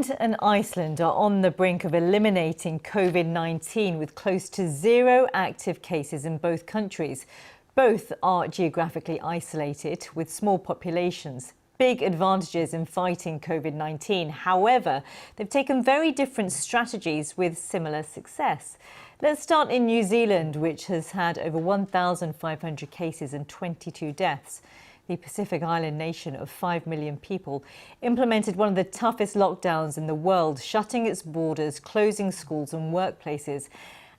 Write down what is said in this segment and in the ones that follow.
Zealand and Iceland are on the brink of eliminating COVID-19 with close to zero active cases in both countries. Both are geographically isolated with small populations. Big advantages in fighting COVID-19. However, they've taken very different strategies with similar success. Let's start in New Zealand, which has had over 1,500 cases and 22 deaths. The Pacific Island nation of 5 million people implemented one of the toughest lockdowns in the world, shutting its borders, closing schools and workplaces.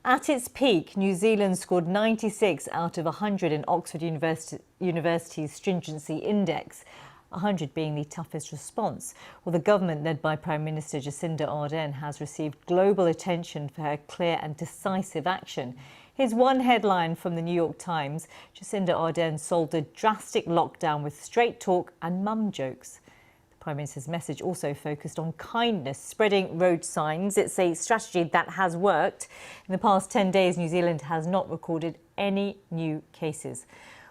At its peak, New Zealand scored 96 out of 100 in Oxford University's stringency index, 100 being the toughest response. Well, the government, led by Prime Minister Jacinda Ardern, has received global attention for her clear and decisive action. Here's one headline from the New York Times. Jacinda Ardern solved a drastic lockdown with straight talk and mum jokes. The Prime Minister's message also focused on kindness, spreading road signs. It's a strategy that has worked. In the past 10 days, New Zealand has not recorded any new cases.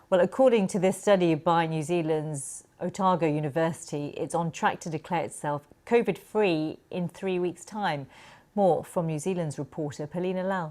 Well, according to this study by New Zealand's Otago University, it's on track to declare itself COVID-free in 3 weeks' time. More from New Zealand's reporter Paulina Lau.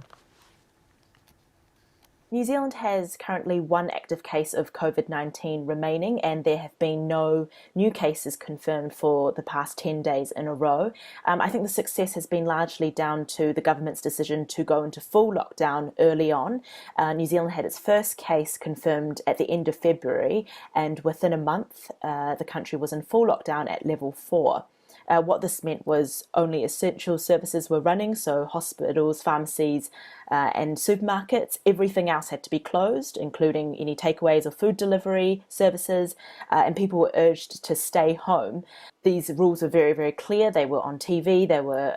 New Zealand has currently one active case of COVID-19 remaining, and there have been no new cases confirmed for the past 10 days in a row. I think the success has been largely down to the government's decision to go into full lockdown early on. New Zealand had its first case confirmed at the end of February, and within a month, the country was in full lockdown at level 4. What this meant was only essential services were running, so hospitals, pharmacies and supermarkets. Everything else had to be closed, including any takeaways or food delivery services, and people were urged to stay home. These rules were very, very clear. They were on TV, they were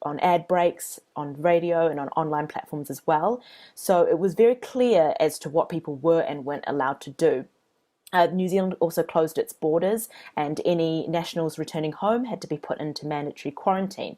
on ad breaks, on radio and on online platforms as well. So it was very clear as to what people were and weren't allowed to do. New Zealand also closed its borders, and any nationals returning home had to be put into mandatory quarantine.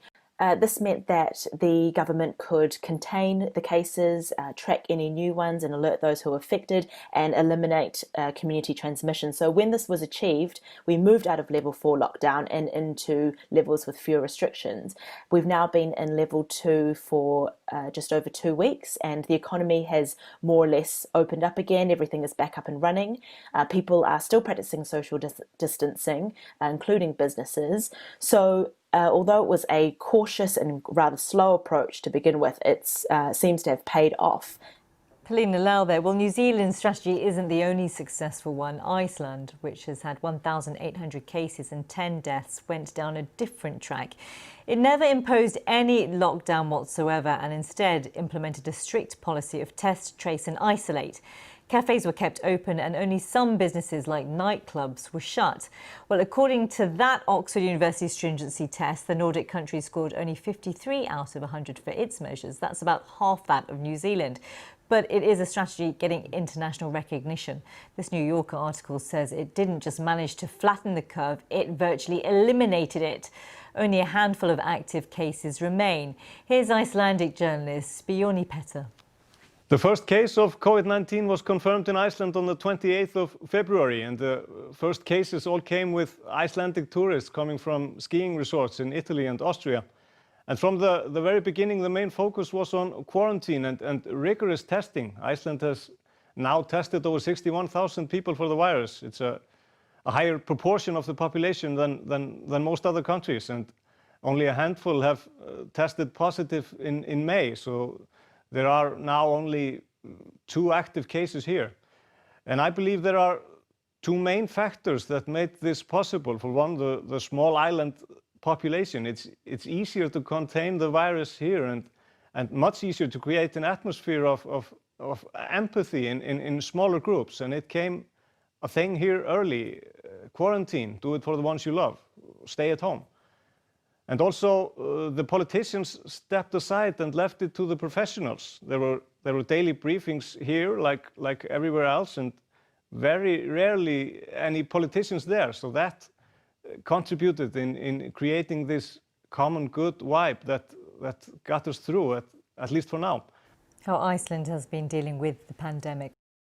This meant that the government could contain the cases, track any new ones and alert those who were affected, and eliminate community transmission. So when this was achieved, we moved out of level 4 lockdown and into levels with fewer restrictions. We've now been in level 2 for just over 2 weeks, and the economy has more or less opened up again. Everything is back up and running. People are still practicing social distancing, including businesses. So although it was a cautious and rather slow approach to begin with, it seems to have paid off. Paulina Lau there. Well, New Zealand's strategy isn't the only successful one. Iceland, which has had 1,800 cases and 10 deaths, went down a different track. It never imposed any lockdown whatsoever and instead implemented a strict policy of test, trace and isolate. Cafes were kept open and only some businesses like nightclubs were shut. Well, according to that Oxford University stringency test, the Nordic country scored only 53 out of 100 for its measures. That's about half that of New Zealand. But it is a strategy getting international recognition. This New Yorker article says it didn't just manage to flatten the curve, it virtually eliminated it. Only a handful of active cases remain. Here's Icelandic journalist Bjorni Petter. The first case of COVID-19 was confirmed in Iceland on the 28th of February, and the first cases all came with Icelandic tourists coming from skiing resorts in Italy and Austria. And from the very beginning, the main focus was on quarantine and rigorous testing. Iceland has now tested over 61,000 people for the virus. It's a higher proportion of the population than most other countries, and only a handful have tested positive in May. So there are now only 2 active cases here. And I believe there are 2 main factors that made this possible. For one, the small island population. It's easier to contain the virus here and much easier to create an atmosphere of empathy in smaller groups. And it came a thing here early. Quarantine, do it for the ones you love, stay at home. And also, the politicians stepped aside and left it to the professionals. There were daily briefings here, like everywhere else, and very rarely any politicians there. So that contributed in creating this common good vibe that got us through, at least for now. How Iceland has been dealing with the pandemic.